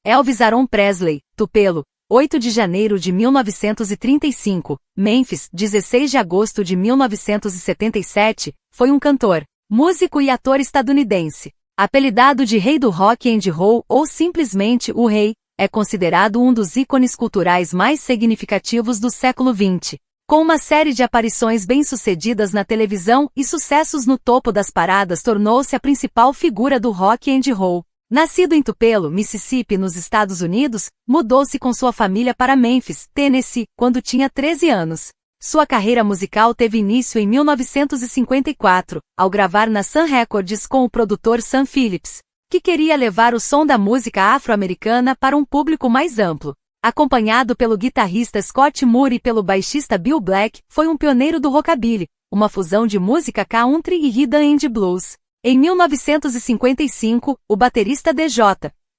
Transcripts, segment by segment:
Elvis Aaron Presley, Tupelo, 8 de janeiro de 1935, Memphis, 16 de agosto de 1977, foi um cantor, músico e ator estadunidense. Apelidado de Rei do Rock and Roll ou simplesmente o Rei, é considerado um dos ícones culturais mais significativos do século XX. Com uma série de aparições bem-sucedidas na televisão e sucessos no topo das paradas, tornou-se a principal figura do rock and roll. Nascido em Tupelo, Mississippi, nos Estados Unidos, mudou-se com sua família para Memphis, Tennessee, quando tinha 13 anos. Sua carreira musical teve início em 1954, ao gravar na Sun Records com o produtor Sam Phillips, que queria levar o som da música afro-americana para um público mais amplo. Acompanhado pelo guitarrista Scott Moore e pelo baixista Bill Black, foi um pioneiro do rockabilly, uma fusão de música country e rhythm and blues. Em 1955, o baterista DJ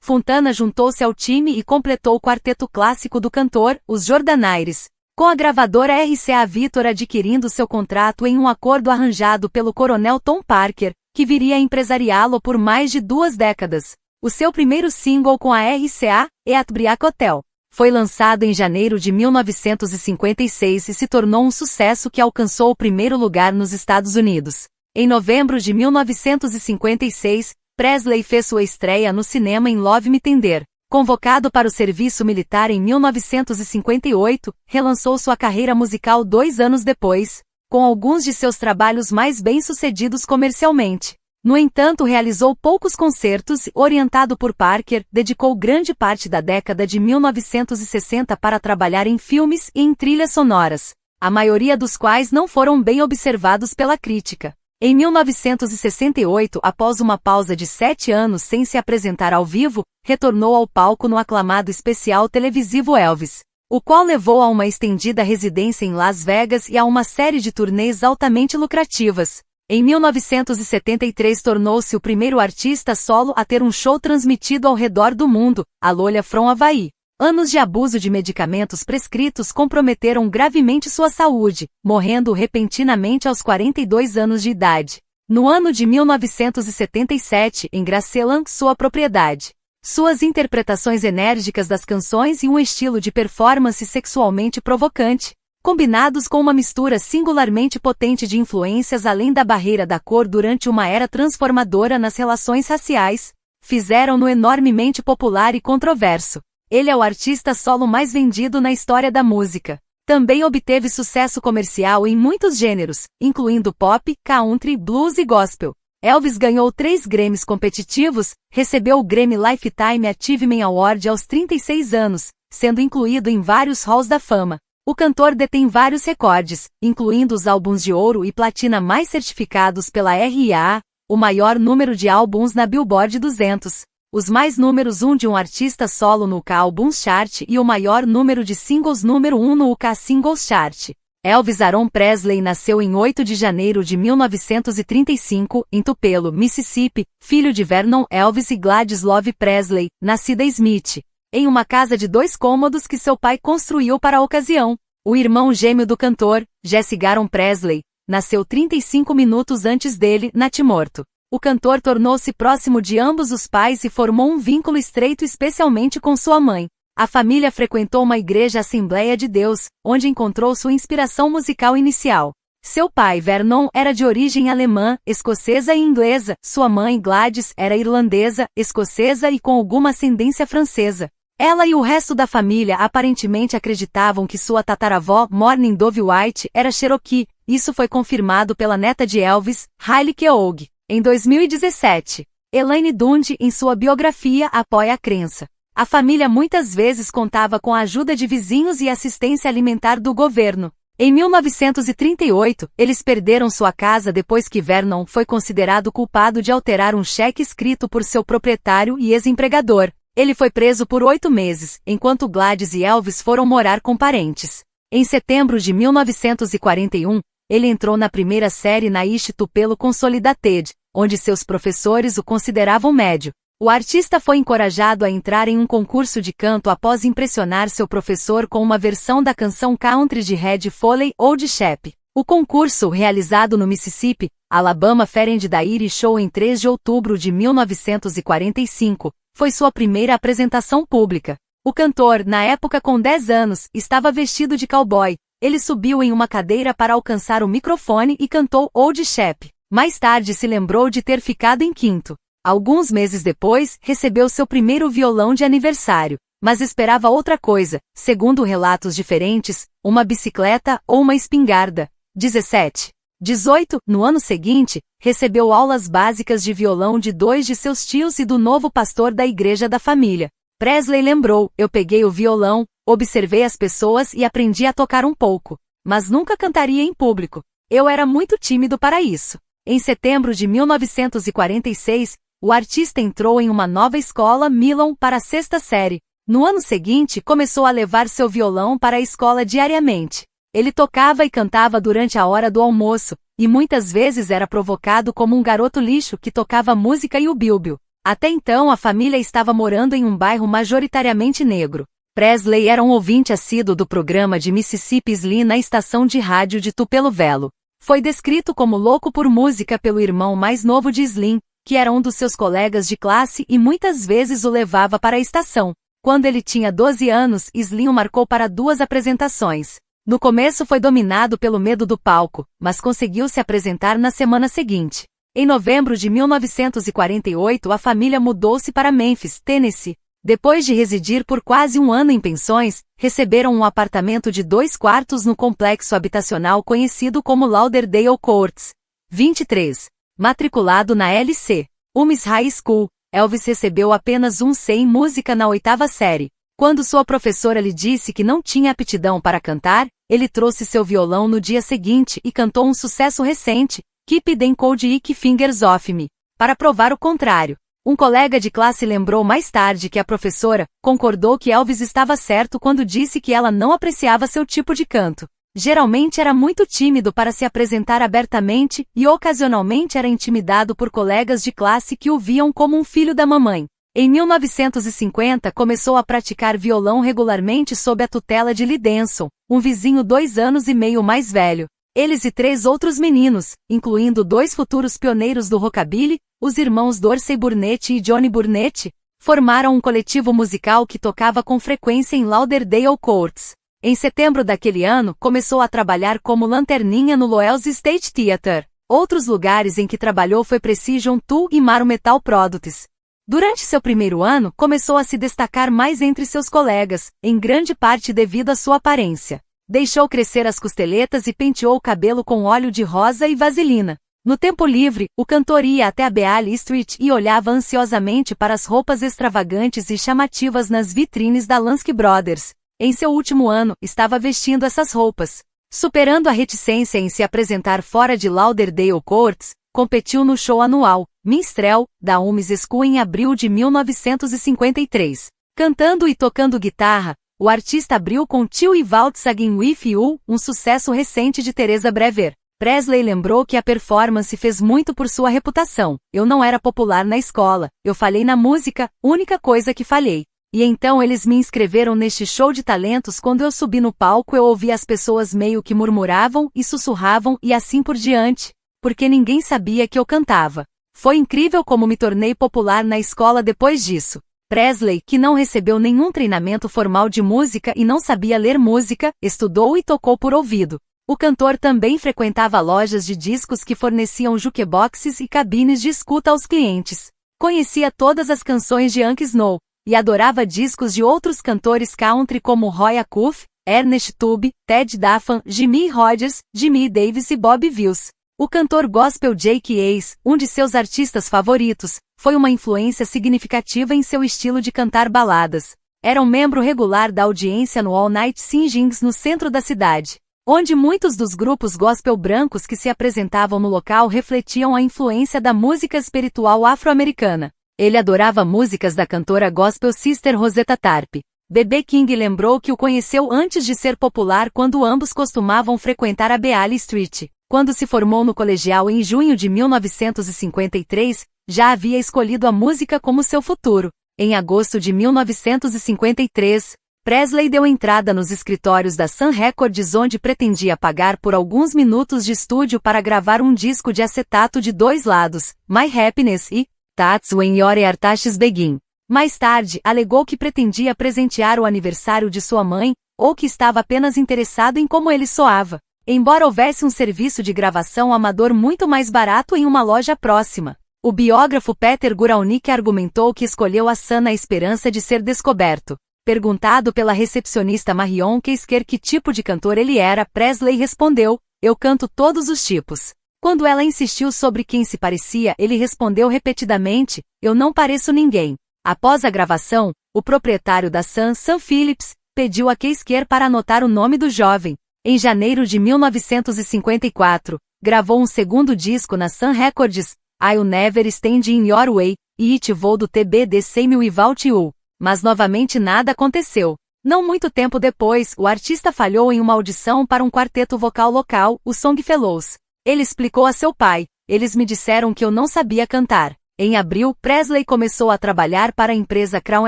Fontana juntou-se ao time e completou o quarteto clássico do cantor, os Jordanaires, com a gravadora RCA Victor adquirindo seu contrato em um acordo arranjado pelo coronel Tom Parker, que viria a empresariá-lo por mais de 2 décadas. O seu primeiro single com a RCA, At Brick Hotel, foi lançado em janeiro de 1956 e se tornou um sucesso que alcançou o primeiro lugar nos Estados Unidos. Em novembro de 1956, Presley fez sua estreia no cinema em Love Me Tender. Convocado para o serviço militar em 1958, relançou sua carreira musical 2 anos depois, com alguns de seus trabalhos mais bem-sucedidos comercialmente. No entanto, realizou poucos concertos e, orientado por Parker, dedicou grande parte da década de 1960 para trabalhar em filmes e em trilhas sonoras, a maioria dos quais não foram bem observados pela crítica. Em 1968, após uma pausa de 7 anos sem se apresentar ao vivo, retornou ao palco no aclamado especial televisivo Elvis, o qual levou a uma estendida residência em Las Vegas e a uma série de turnês altamente lucrativas. Em 1973 tornou-se o primeiro artista solo a ter um show transmitido ao redor do mundo, Aloha from Hawaii. Anos de abuso de medicamentos prescritos comprometeram gravemente sua saúde, morrendo repentinamente aos 42 anos de idade. No ano de 1977, em Graceland, sua propriedade. Suas interpretações enérgicas das canções e um estilo de performance sexualmente provocante, combinados com uma mistura singularmente potente de influências além da barreira da cor durante uma era transformadora nas relações raciais, fizeram-no enormemente popular e controverso. Ele é o artista solo mais vendido na história da música. Também obteve sucesso comercial em muitos gêneros, incluindo pop, country, blues e gospel. Elvis ganhou 3 Grammys competitivos, recebeu o Grammy Lifetime Achievement Award aos 36 anos, sendo incluído em vários halls da fama. O cantor detém vários recordes, incluindo os álbuns de ouro e platina mais certificados pela RIAA, o maior número de álbuns na Billboard 200. Os mais números 1 de um artista solo no UK Albums Chart e o maior número de singles número 1 no UK Singles Chart. Elvis Aaron Presley nasceu em 8 de janeiro de 1935, em Tupelo, Mississippi, filho de Vernon Elvis e Gladys Love Presley, nascida Smith, em uma casa de 2 cômodos que seu pai construiu para a ocasião. O irmão gêmeo do cantor, Jesse Aaron Presley, nasceu 35 minutos antes dele, natimorto. O cantor tornou-se próximo de ambos os pais e formou um vínculo estreito especialmente com sua mãe. A família frequentou uma igreja Assembleia de Deus, onde encontrou sua inspiração musical inicial. Seu pai, Vernon, era de origem alemã, escocesa e inglesa. Sua mãe, Gladys, era irlandesa, escocesa e com alguma ascendência francesa. Ela e o resto da família aparentemente acreditavam que sua tataravó, Morning Dove White, era Cherokee. Isso foi confirmado pela neta de Elvis, Hailey Keough. Em 2017, Elaine Dundee, em sua biografia, apoia a crença. A família muitas vezes contava com a ajuda de vizinhos e assistência alimentar do governo. Em 1938, eles perderam sua casa depois que Vernon foi considerado culpado de alterar um cheque escrito por seu proprietário e ex-empregador. Ele foi preso por 8 meses, enquanto Gladys e Elvis foram morar com parentes. Em setembro de 1941, ele entrou na primeira série na East Tupelo Consolidated, onde seus professores o consideravam médio. O artista foi encorajado a entrar em um concurso de canto após impressionar seu professor com uma versão da canção country de Red Foley ou de Shep. O concurso, realizado no Mississippi, Alabama Fair and Dairy Show em 3 de outubro de 1945, foi sua primeira apresentação pública. O cantor, na época com 10 anos, estava vestido de cowboy. Ele subiu em uma cadeira para alcançar o microfone e cantou Old Chap. Mais tarde se lembrou de ter ficado em quinto. Alguns meses depois, recebeu seu primeiro violão de aniversário, mas esperava outra coisa, segundo relatos diferentes, uma bicicleta ou uma espingarda. 17. 18. No ano seguinte, recebeu aulas básicas de violão de 2 de seus tios e do novo pastor da igreja da família. Presley lembrou: eu peguei o violão, observei as pessoas e aprendi a tocar um pouco, mas nunca cantaria em público. Eu era muito tímido para isso. Em setembro de 1946, o artista entrou em uma nova escola Milon para a 6ª série. No ano seguinte, começou a levar seu violão para a escola diariamente. Ele tocava e cantava durante a hora do almoço, e muitas vezes era provocado como um garoto lixo que tocava música e o bilbil. Até então a família estava morando em um bairro majoritariamente negro. Presley era um ouvinte assíduo do programa de Mississippi Slim na estação de rádio de Tupelo Velo. Foi descrito como louco por música pelo irmão mais novo de Slim, que era um dos seus colegas de classe e muitas vezes o levava para a estação. Quando ele tinha 12 anos, Slim o marcou para 2 apresentações. No começo foi dominado pelo medo do palco, mas conseguiu se apresentar na semana seguinte. Em novembro de 1948, a família mudou-se para Memphis, Tennessee. Depois de residir por quase um ano em pensões, receberam um apartamento de 2 quartos no complexo habitacional conhecido como Lauderdale Courts. 23. Matriculado na LC Umis High School, Elvis recebeu apenas um C em música na 8ª série. Quando sua professora lhe disse que não tinha aptidão para cantar, ele trouxe seu violão no dia seguinte e cantou um sucesso recente, Keep Them Cold Ick Fingers Off Me, para provar o contrário. Um colega de classe lembrou mais tarde que a professora concordou que Elvis estava certo quando disse que ela não apreciava seu tipo de canto. Geralmente era muito tímido para se apresentar abertamente e ocasionalmente era intimidado por colegas de classe que o viam como um filho da mamãe. Em 1950 começou a praticar violão regularmente sob a tutela de Lee Denson, um vizinho 2 anos e meio mais velho. Eles e 3 outros meninos, incluindo 2 futuros pioneiros do rockabilly, os irmãos Dorsey Burnett e Johnny Burnett, formaram um coletivo musical que tocava com frequência em Lauderdale Courts. Em setembro daquele ano, começou a trabalhar como lanterninha no Loew's State Theatre. Outros lugares em que trabalhou foi Precision Tool e Maru Metal Products. Durante seu primeiro ano, começou a se destacar mais entre seus colegas, em grande parte devido à sua aparência. Deixou crescer as costeletas e penteou o cabelo com óleo de rosa e vaselina. No tempo livre, o cantor ia até a Beale Street e olhava ansiosamente para as roupas extravagantes e chamativas nas vitrines da Lansky Brothers. Em seu último ano, estava vestindo essas roupas. Superando a reticência em se apresentar fora de Lauderdale Courts, competiu no show anual, Minstrel, da Umis School em abril de 1953. Cantando e tocando guitarra, o artista abriu com Till I Waltz Again With You, um sucesso recente de Teresa Brever. Presley lembrou que a performance fez muito por sua reputação. Eu não era popular na escola, eu falhei na música, única coisa que falhei. E então eles me inscreveram neste show de talentos. Quando eu subi no palco eu ouvi as pessoas meio que murmuravam e sussurravam e assim por diante, porque ninguém sabia que eu cantava. Foi incrível como me tornei popular na escola depois disso. Presley, que não recebeu nenhum treinamento formal de música e não sabia ler música, estudou e tocou por ouvido. O cantor também frequentava lojas de discos que forneciam jukeboxes e cabines de escuta aos clientes. Conhecia todas as canções de Hank Snow e adorava discos de outros cantores country como Roy Acuff, Ernest Tubb, Ted Daffan, Jimmy Rogers, Jimmy Davis e Bob Wills. O cantor gospel Jake Hayes, um de seus artistas favoritos, foi uma influência significativa em seu estilo de cantar baladas. Era um membro regular da audiência no All Night Singings no centro da cidade, onde muitos dos grupos gospel brancos que se apresentavam no local refletiam a influência da música espiritual afro-americana. Ele adorava músicas da cantora gospel Sister Rosetta Tarpe. B.B. King lembrou que o conheceu antes de ser popular quando ambos costumavam frequentar a Beale Street. Quando se formou no colegial em junho de 1953, já havia escolhido a música como seu futuro. Em agosto de 1953, Presley deu entrada nos escritórios da Sun Records, onde pretendia pagar por alguns minutos de estúdio para gravar um disco de acetato de 2 lados, My Happiness e That's When Your Artaxes Begin. Mais tarde, alegou que pretendia presentear o aniversário de sua mãe, ou que estava apenas interessado em como ele soava. Embora houvesse um serviço de gravação amador muito mais barato em uma loja próxima. O biógrafo Peter Guralnick argumentou que escolheu a Sun na esperança de ser descoberto. Perguntado pela recepcionista Marion Keisker que tipo de cantor ele era, Presley respondeu: "Eu canto todos os tipos." Quando ela insistiu sobre quem se parecia, ele respondeu repetidamente: "Eu não pareço ninguém." Após a gravação, o proprietário da Sun, Sam Phillips, pediu a Keisker para anotar o nome do jovem. Em janeiro de 1954, gravou um segundo disco na Sun Records, I'll Never Stand in Your Way, e It Vou do TBD Same Without You. Mas novamente nada aconteceu. Não muito tempo depois, o artista falhou em uma audição para um quarteto vocal local, o Songfellows. Ele explicou a seu pai: "Eles me disseram que eu não sabia cantar." Em abril, Presley começou a trabalhar para a empresa Crown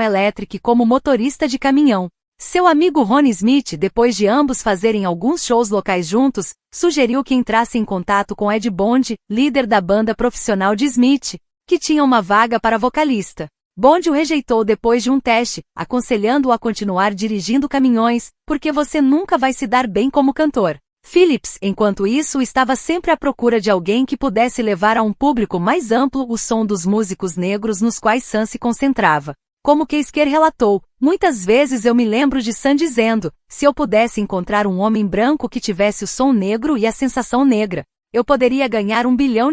Electric como motorista de caminhão. Seu amigo Ronnie Smith, depois de ambos fazerem alguns shows locais juntos, sugeriu que entrasse em contato com Ed Bond, líder da banda profissional de Smith, que tinha uma vaga para vocalista. Bond o rejeitou depois de um teste, aconselhando-o a continuar dirigindo caminhões, porque você nunca vai se dar bem como cantor. Phillips, enquanto isso, estava sempre à procura de alguém que pudesse levar a um público mais amplo o som dos músicos negros nos quais Sun se concentrava. Como Keisker relatou, "Muitas vezes eu me lembro de Sun dizendo, se eu pudesse encontrar um homem branco que tivesse o som negro e a sensação negra, eu poderia ganhar $1 bilhão.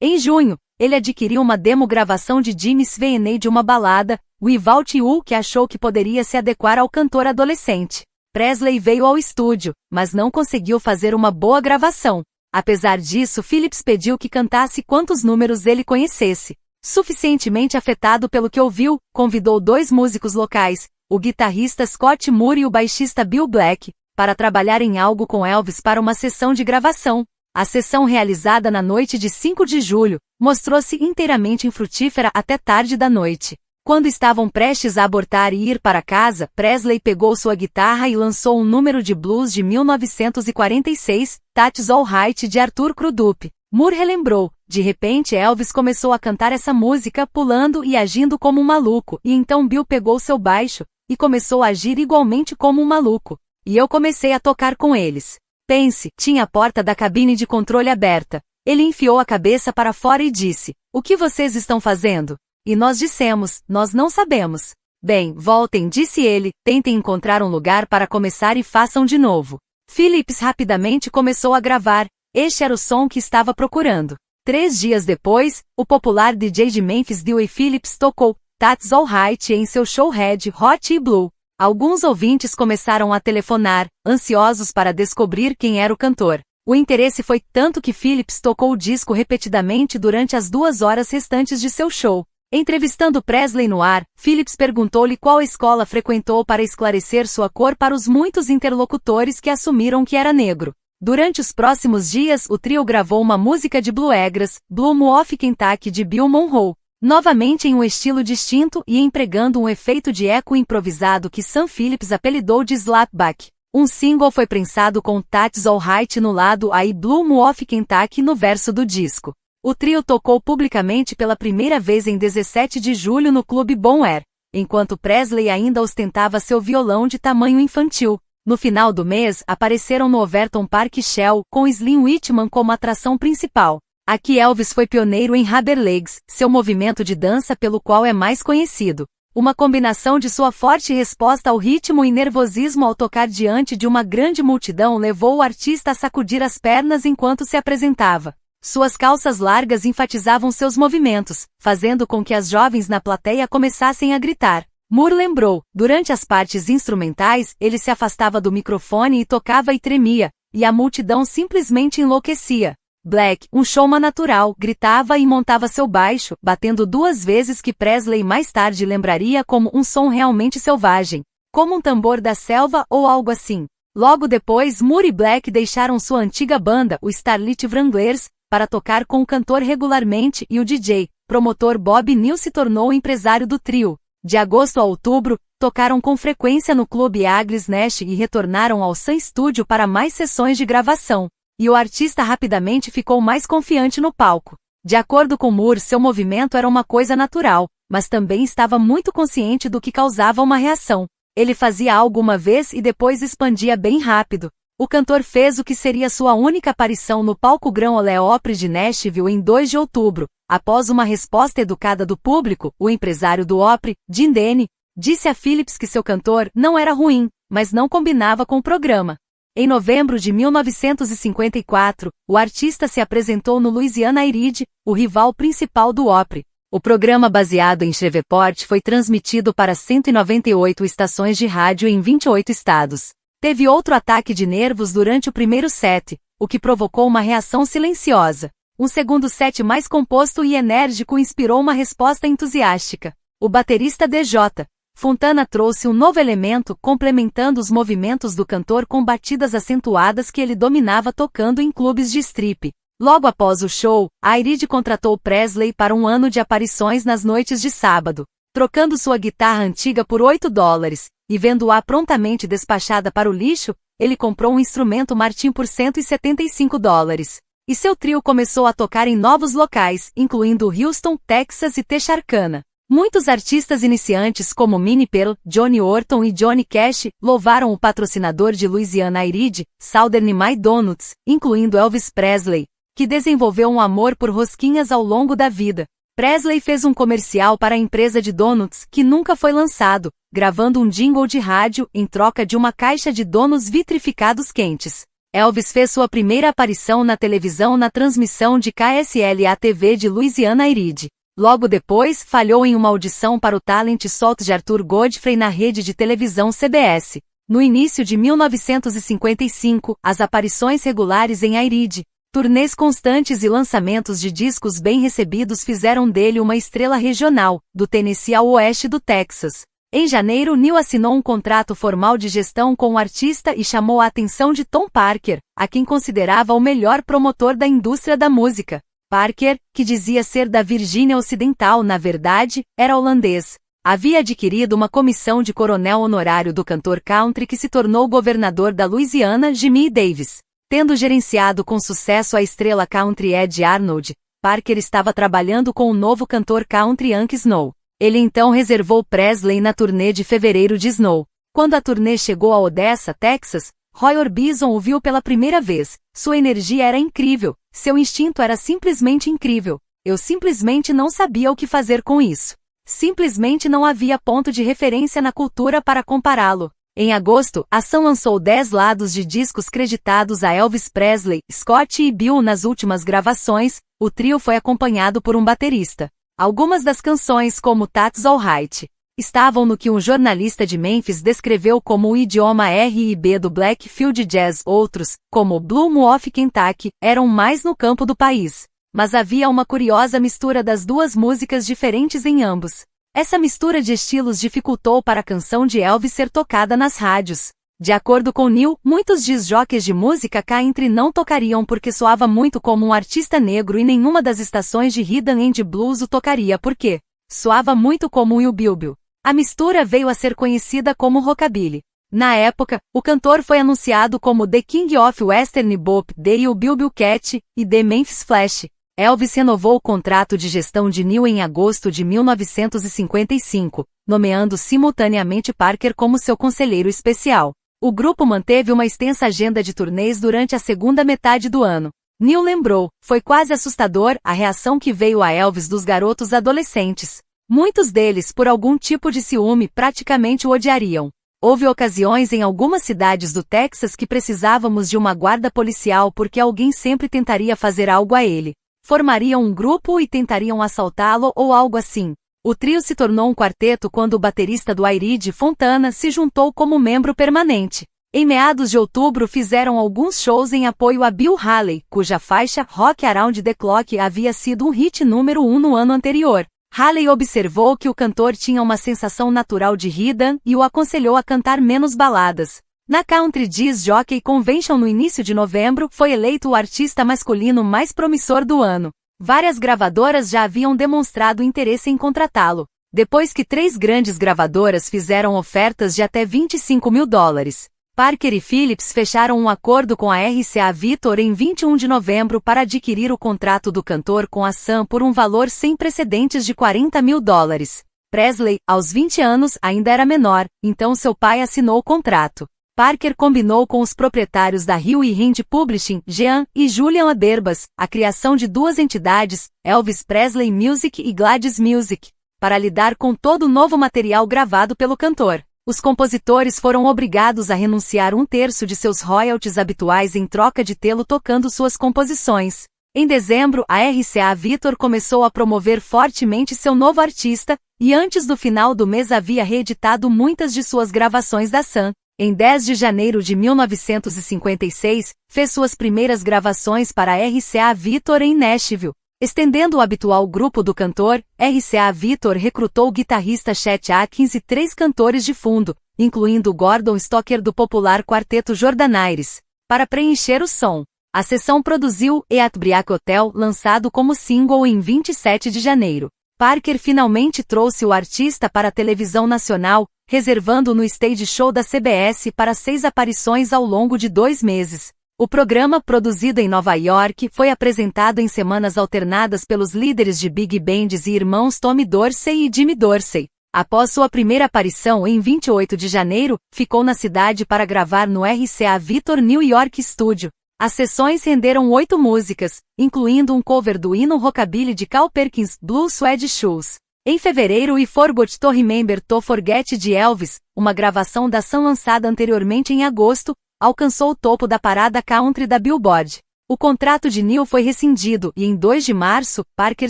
Em junho, ele adquiriu uma demo-gravação de Jimmy Sweeney de uma balada, Without You, que achou que poderia se adequar ao cantor adolescente. Presley veio ao estúdio, mas não conseguiu fazer uma boa gravação. Apesar disso, Phillips pediu que cantasse quantos números ele conhecesse. Suficientemente afetado pelo que ouviu, convidou 2 músicos locais, o guitarrista Scott Moore e o baixista Bill Black, para trabalhar em algo com Elvis para uma sessão de gravação. A sessão, realizada na noite de 5 de julho, mostrou-se inteiramente infrutífera até tarde da noite. Quando estavam prestes a abortar e ir para casa, Presley pegou sua guitarra e lançou um número de blues de 1946, That's All Right, de Arthur Crudup. Moore relembrou: "De repente Elvis começou a cantar essa música pulando e agindo como um maluco, e então Bill pegou seu baixo e começou a agir igualmente como um maluco. E eu comecei a tocar com eles." Pense, tinha a porta da cabine de controle aberta. Ele enfiou a cabeça para fora e disse: "O que vocês estão fazendo?" E nós dissemos: "Nós não sabemos." "Bem, voltem", disse ele, "tentem encontrar um lugar para começar e façam de novo." Phillips rapidamente começou a gravar. Este era o som que estava procurando. 3 dias depois, o popular DJ de Memphis, Dewey Phillips, tocou That's All Right em seu show Red Hot e Blue. Alguns ouvintes começaram a telefonar, ansiosos para descobrir quem era o cantor. O interesse foi tanto que Phillips tocou o disco repetidamente durante as 2 horas restantes de seu show. Entrevistando Presley no ar, Phillips perguntou-lhe qual escola frequentou para esclarecer sua cor para os muitos interlocutores que assumiram que era negro. Durante os próximos dias, o trio gravou uma música de bluegrass, Blue Moon of Kentucky, de Bill Monroe. Novamente em um estilo distinto e empregando um efeito de eco improvisado que Sam Phillips apelidou de slapback. Um single foi prensado com That's All Right no lado A e Blue Moon of Kentucky no verso do disco. O trio tocou publicamente pela primeira vez em 17 de julho no Clube Bon Air, enquanto Presley ainda ostentava seu violão de tamanho infantil. No final do mês, apareceram no Overton Park Shell, com Slim Whitman como atração principal. Aqui Elvis foi pioneiro em rubber legs, seu movimento de dança pelo qual é mais conhecido. Uma combinação de sua forte resposta ao ritmo e nervosismo ao tocar diante de uma grande multidão levou o artista a sacudir as pernas enquanto se apresentava. Suas calças largas enfatizavam seus movimentos, fazendo com que as jovens na plateia começassem a gritar. Moore lembrou: durante as partes instrumentais, ele se afastava do microfone e tocava e tremia, e a multidão simplesmente enlouquecia. Black, um showman natural, gritava e montava seu baixo, batendo 2 vezes que Presley mais tarde lembraria como um som realmente selvagem, como um tambor da selva ou algo assim. Logo depois, Moore e Black deixaram sua antiga banda, o Starlit Wranglers, para tocar com o cantor regularmente e o DJ, promotor Bob Neal se tornou o empresário do trio. De agosto a outubro, tocaram com frequência no Clube Agnes Nash e retornaram ao Sun Studio para mais sessões de gravação. E o artista rapidamente ficou mais confiante no palco. De acordo com Moore, seu movimento era uma coisa natural, mas também estava muito consciente do que causava uma reação. Ele fazia algo uma vez e depois expandia bem rápido. O cantor fez o que seria sua única aparição no palco Grand Ole Opry de Nashville em 2 de outubro. Após uma resposta educada do público, o empresário do Opry, Jim Denny, disse a Phillips que seu cantor não era ruim, mas não combinava com o programa. Em novembro de 1954, o artista se apresentou no Louisiana Iride, o rival principal do Opry. O programa baseado em Shreveport foi transmitido para 198 estações de rádio em 28 estados. Teve outro ataque de nervos durante o primeiro set, o que provocou uma reação silenciosa. Um segundo set mais composto e enérgico inspirou uma resposta entusiástica. O baterista DJ Fontana trouxe um novo elemento, complementando os movimentos do cantor com batidas acentuadas que ele dominava tocando em clubes de strip. Logo após o show, a Iride contratou Presley para um ano de aparições nas noites de sábado. Trocando sua guitarra antiga por $8, e vendo-a prontamente despachada para o lixo, ele comprou um instrumento Martin por $175. E seu trio começou a tocar em novos locais, incluindo Houston, Texas e Texarkana. Muitos artistas iniciantes como Minnie Pearl, Johnny Orton e Johnny Cash louvaram o patrocinador de Louisiana Iride, Southern My Donuts, incluindo Elvis Presley, que desenvolveu um amor por rosquinhas ao longo da vida. Presley fez um comercial para a empresa de donuts que nunca foi lançado, gravando um jingle de rádio em troca de uma caixa de donuts vitrificados quentes. Elvis fez sua primeira aparição na televisão na transmissão de KSLA-TV de Louisiana Iride. Logo depois, falhou em uma audição para o talent show de Arthur Godfrey na rede de televisão CBS. No início de 1955, as aparições regulares em Iride, turnês constantes e lançamentos de discos bem recebidos fizeram dele uma estrela regional, do Tennessee ao oeste do Texas. Em janeiro, Neil assinou um contrato formal de gestão com o artista e chamou a atenção de Tom Parker, a quem considerava o melhor promotor da indústria da música. Parker, que dizia ser da Virgínia Ocidental, na verdade, era holandês. Havia adquirido uma comissão de coronel honorário do cantor country que se tornou governador da Louisiana, Jimmy Davis. Tendo gerenciado com sucesso a estrela country Ed Arnold, Parker estava trabalhando com o novo cantor country Hank Snow. Ele então reservou Presley na turnê de fevereiro de Snow. Quando a turnê chegou a Odessa, Texas, Roy Orbison o viu pela primeira vez. Sua energia era incrível, seu instinto era simplesmente incrível. Eu simplesmente não sabia o que fazer com isso. Simplesmente não havia ponto de referência na cultura para compará-lo. Em agosto, a Sun lançou 10 lados de discos creditados a Elvis Presley, Scott e Bill nas últimas gravações. O trio foi acompanhado por um baterista. Algumas das canções, como That's Alright, estavam no que um jornalista de Memphis descreveu como o idioma R&B do Blackfield Jazz. Outros, como Blue Moon of Kentucky, eram mais no campo do país. Mas havia uma curiosa mistura das duas músicas diferentes em ambos. Essa mistura de estilos dificultou para a canção de Elvis ser tocada nas rádios. De acordo com Neil, muitos disc-jockeys de música country não tocariam porque soava muito como um artista negro e nenhuma das estações de rhythm and blues o tocaria porque soava muito como um Bilbil. A mistura veio a ser conhecida como rockabilly. Na época, o cantor foi anunciado como The King of Western Bop, The Bilbil Cat e The Memphis Flash. Elvis renovou o contrato de gestão de Neil em agosto de 1955, nomeando simultaneamente Parker como seu conselheiro especial. O grupo manteve uma extensa agenda de turnês durante a segunda metade do ano. Neil lembrou, foi quase assustador a reação que veio a Elvis dos garotos adolescentes. Muitos deles, por algum tipo de ciúme, praticamente o odiariam. Houve ocasiões em algumas cidades do Texas que precisávamos de uma guarda policial porque alguém sempre tentaria fazer algo a ele. Formariam um grupo e tentariam assaltá-lo ou algo assim. O trio se tornou um quarteto quando o baterista do Iride, Fontana, se juntou como membro permanente. Em meados de outubro fizeram alguns shows em apoio a Bill Haley, cuja faixa Rock Around the Clock havia sido um hit número 1 no ano anterior. Haley observou que o cantor tinha uma sensação natural de rhythm e o aconselhou a cantar menos baladas. Na Country Disc Jockey Convention no início de novembro, foi eleito o artista masculino mais promissor do ano. Várias gravadoras já haviam demonstrado interesse em contratá-lo. Depois que 3 grandes gravadoras fizeram ofertas de até $25.000, Parker e Phillips fecharam um acordo com a RCA Victor em 21 de novembro para adquirir o contrato do cantor com a Sun por um valor sem precedentes de $40.000. Presley, aos 20 anos, ainda era menor, então seu pai assinou o contrato. Parker combinou com os proprietários da Hill e Hind Publishing, Jean e Julian Aberbas, a criação de 2 entidades, Elvis Presley Music e Gladys Music, para lidar com todo o novo material gravado pelo cantor. Os compositores foram obrigados a renunciar 1/3 de seus royalties habituais em troca de tê-lo tocando suas composições. Em dezembro, a RCA Victor começou a promover fortemente seu novo artista, e antes do final do mês havia reeditado muitas de suas gravações da Sun. Em 10 de janeiro de 1956, fez suas primeiras gravações para a RCA Victor em Nashville. Estendendo o habitual grupo do cantor, RCA Victor recrutou o guitarrista Chet Atkins e 3 cantores de fundo, incluindo Gordon Stocker do popular quarteto Jordanaires, para preencher o som. A sessão produziu "E at Briac Hotel", lançado como single em 27 de janeiro. Parker finalmente trouxe o artista para a televisão nacional, reservando no stage show da CBS para 6 aparições ao longo de 2 meses. O programa, produzido em Nova York, foi apresentado em semanas alternadas pelos líderes de big bands e irmãos Tommy Dorsey e Jimmy Dorsey. Após sua primeira aparição em 28 de janeiro, ficou na cidade para gravar no RCA Victor New York Studio. As sessões renderam 8 músicas, incluindo um cover do hino rockabilly de Carl Perkins, Blue Suede Shoes. Em fevereiro, "I Forgot to Remember to Forget" de Elvis, uma gravação da Sun lançada anteriormente em agosto, alcançou o topo da parada country da Billboard. O contrato de Neil foi rescindido e em 2 de março, Parker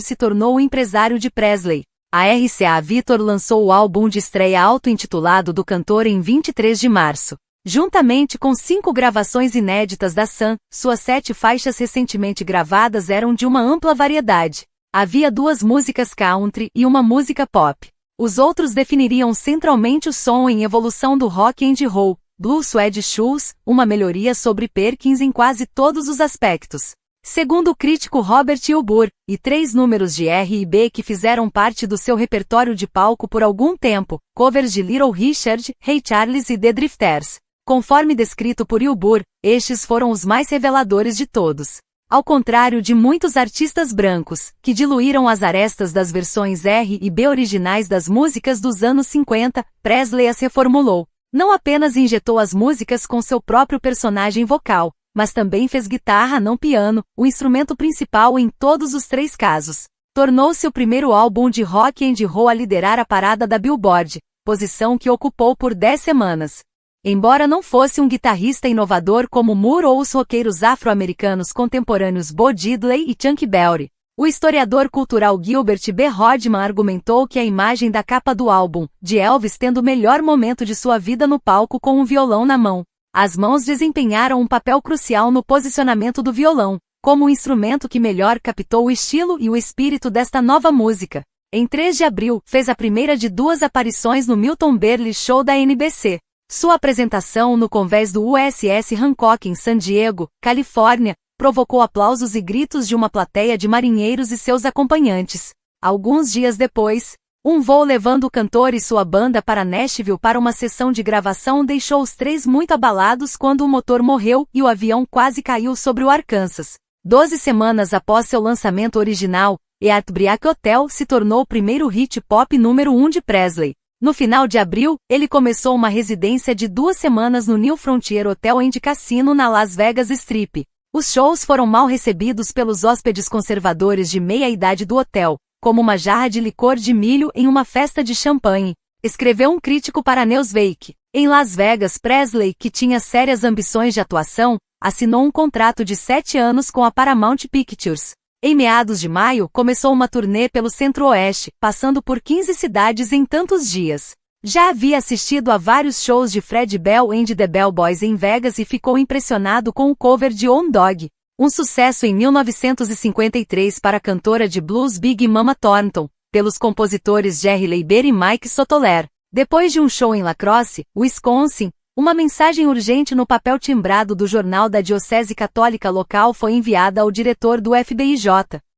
se tornou o empresário de Presley. A RCA Victor lançou o álbum de estreia auto-intitulado do cantor em 23 de março. Juntamente com 5 gravações inéditas da Sun, suas 7 faixas recentemente gravadas eram de uma ampla variedade. Havia 2 músicas country e uma música pop. Os outros definiriam centralmente o som em evolução do rock and roll. Blue Suede Shoes, uma melhoria sobre Perkins em quase todos os aspectos. Segundo o crítico Robert Wilbur, e 3 números de R&B que fizeram parte do seu repertório de palco por algum tempo, covers de Little Richard, Ray Charles e The Drifters. Conforme descrito por Wilbur, estes foram os mais reveladores de todos. Ao contrário de muitos artistas brancos, que diluíram as arestas das versões R&B originais das músicas dos anos 50, Presley as reformulou. Não apenas injetou as músicas com seu próprio personagem vocal, mas também fez guitarra não piano, o instrumento principal em todos os 3 casos. Tornou-se o primeiro álbum de rock and roll a liderar a parada da Billboard, posição que ocupou por 10 semanas. Embora não fosse um guitarrista inovador como Moore ou os roqueiros afro-americanos contemporâneos Bo Diddley e Chunky Berry, o historiador cultural Gilbert B. Rodman argumentou que a imagem da capa do álbum, de Elvis tendo o melhor momento de sua vida no palco com um violão na mão. As mãos desempenharam um papel crucial no posicionamento do violão, como o instrumento que melhor captou o estilo e o espírito desta nova música. Em 3 de abril, fez a primeira de 2 aparições no Milton Berle Show da NBC. Sua apresentação no convés do USS Hancock em San Diego, Califórnia, provocou aplausos e gritos de uma plateia de marinheiros e seus acompanhantes. Alguns dias depois, um voo levando o cantor e sua banda para Nashville para uma sessão de gravação deixou os 3 muito abalados quando o motor morreu e o avião quase caiu sobre o Arkansas. 12 semanas após seu lançamento original, "E at Briac Hotel" se tornou o primeiro hit pop número 1 de Presley. No final de abril, ele começou uma residência de 2 semanas no New Frontier Hotel and Casino na Las Vegas Strip. Os shows foram mal recebidos pelos hóspedes conservadores de meia-idade do hotel, como uma jarra de licor de milho em uma festa de champanhe, escreveu um crítico para Newsweek. Em Las Vegas, Presley, que tinha sérias ambições de atuação, assinou um contrato de 7 anos com a Paramount Pictures. Em meados de maio, começou uma turnê pelo Centro-Oeste, passando por 15 cidades em tantos dias. Já havia assistido a vários shows de Fred Bell and the Bell Boys em Vegas e ficou impressionado com o cover de On Dog, um sucesso em 1953 para a cantora de blues Big Mama Thornton, pelos compositores Jerry Leiber e Mike Sotoler. Depois de um show em La Crosse, Wisconsin, uma mensagem urgente no papel timbrado do jornal da Diocese Católica local foi enviada ao diretor do FBIJ,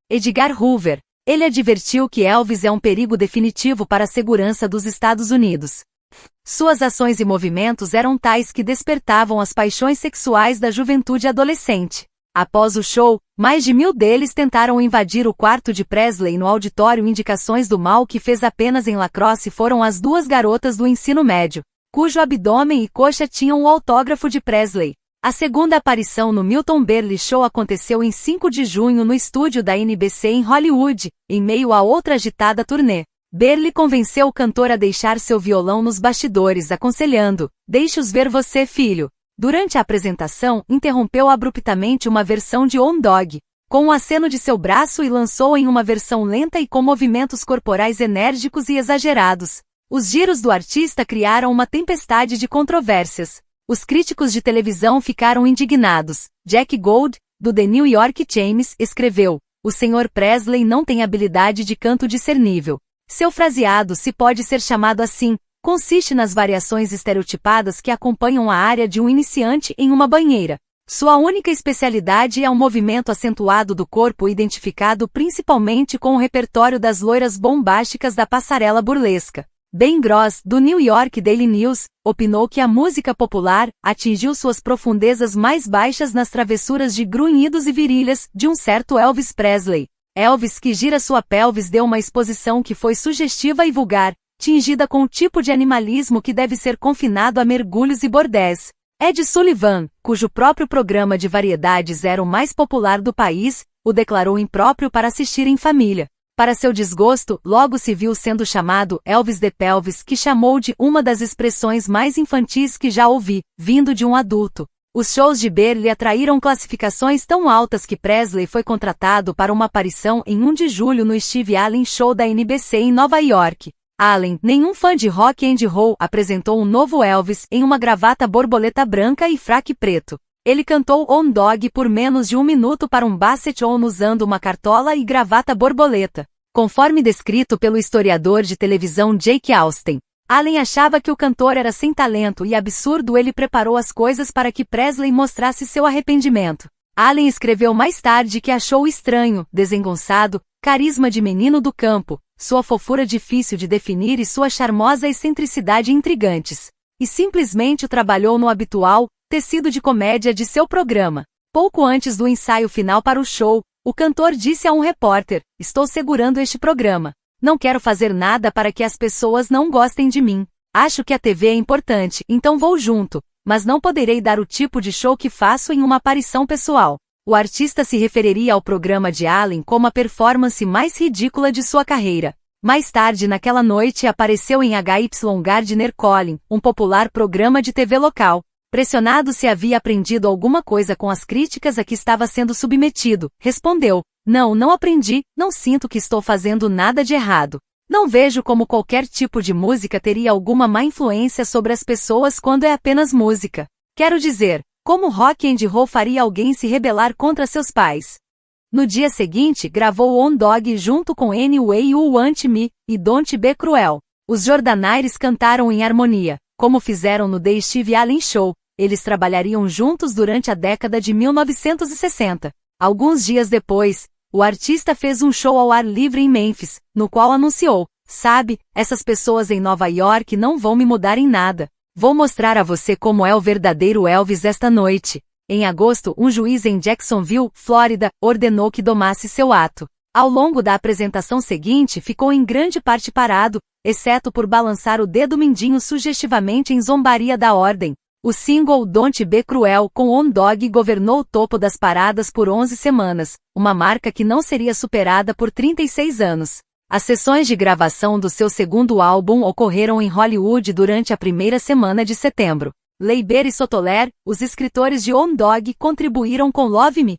Edgar Hoover. Ele advertiu que Elvis é um perigo definitivo para a segurança dos Estados Unidos. Suas ações e movimentos eram tais que despertavam as paixões sexuais da juventude adolescente. Após o show, mais de 1000 deles tentaram invadir o quarto de Presley no auditório. Indicações do mal que fez apenas em lacrosse foram as 2 garotas do ensino médio, cujo abdômen e coxa tinham o autógrafo de Presley. A segunda aparição no Milton Berle Show aconteceu em 5 de junho no estúdio da NBC em Hollywood, em meio a outra agitada turnê. Berle convenceu o cantor a deixar seu violão nos bastidores, aconselhando: "Deixe-os ver você, filho." Durante a apresentação, interrompeu abruptamente uma versão de On Dog, com um aceno de seu braço, e lançou em uma versão lenta e com movimentos corporais enérgicos e exagerados. Os giros do artista criaram uma tempestade de controvérsias. Os críticos de televisão ficaram indignados. Jack Gold, do The New York Times, escreveu: "O Sr. Presley não tem habilidade de canto discernível. Seu fraseado, se pode ser chamado assim, consiste nas variações estereotipadas que acompanham a área de um iniciante em uma banheira. Sua única especialidade é o movimento acentuado do corpo, identificado principalmente com o repertório das loiras bombásticas da passarela burlesca." Ben Gross, do New York Daily News, opinou que a música popular atingiu suas profundezas mais baixas nas travessuras de grunhidos e virilhas de um certo Elvis Presley. Elvis, que gira sua pelvis, deu uma exposição que foi sugestiva e vulgar, tingida com o tipo de animalismo que deve ser confinado a mergulhos e bordéis. Ed Sullivan, cujo próprio programa de variedades era o mais popular do país, o declarou impróprio para assistir em família. Para seu desgosto, logo se viu sendo chamado Elvis the Pelvis, que chamou de uma das expressões mais infantis que já ouvi, vindo de um adulto. Os shows de Berle atraíram classificações tão altas que Presley foi contratado para uma aparição em 1 de julho no Steve Allen Show da NBC em Nova York. Allen, nenhum fã de rock and roll, apresentou um novo Elvis em uma gravata borboleta branca e fraque preto. Ele cantou On Dog por menos de 1 minuto para um basset on usando uma cartola e gravata borboleta. Conforme descrito pelo historiador de televisão Jake Austen, Allen achava que o cantor era sem talento e absurdo. Ele preparou as coisas para que Presley mostrasse seu arrependimento. Allen escreveu mais tarde que achou estranho, desengonçado, carisma de menino do campo, sua fofura difícil de definir e sua charmosa excentricidade intrigantes. E simplesmente o trabalhou no habitual tecido de comédia de seu programa. Pouco antes do ensaio final para o show, o cantor disse a um repórter: "Estou segurando este programa. Não quero fazer nada para que as pessoas não gostem de mim. Acho que a TV é importante, então vou junto, mas não poderei dar o tipo de show que faço em uma aparição pessoal." O artista se referiria ao programa de Allen como a performance mais ridícula de sua carreira. Mais tarde naquela noite apareceu em HY Gardner Calling, um popular programa de TV local. Pressionado se havia aprendido alguma coisa com as críticas a que estava sendo submetido, respondeu: Não aprendi, não sinto que estou fazendo nada de errado. Não vejo como qualquer tipo de música teria alguma má influência sobre as pessoas quando é apenas música. Quero dizer, como rock and roll faria alguém se rebelar contra seus pais?" No dia seguinte, gravou On Dog junto com Anyway You Want Me e Don't Be Cruel. Os Jordanaires cantaram em harmonia, como fizeram no The Steve Allen Show. Eles trabalhariam juntos durante a década de 1960. Alguns dias depois, o artista fez um show ao ar livre em Memphis, no qual anunciou: "Sabe, essas pessoas em Nova York não vão me mudar em nada. Vou mostrar a você como é o verdadeiro Elvis esta noite." Em agosto, um juiz em Jacksonville, Flórida, ordenou que domasse seu ato. Ao longo da apresentação seguinte, ficou em grande parte parado, exceto por balançar o dedo mindinho sugestivamente em zombaria da ordem. O single Don't Be Cruel com On Dog governou o topo das paradas por 11 semanas, uma marca que não seria superada por 36 anos. As sessões de gravação do seu segundo álbum ocorreram em Hollywood durante a primeira semana de setembro. Leiber e Sotoler, os escritores de On Dog, contribuíram com Love Me,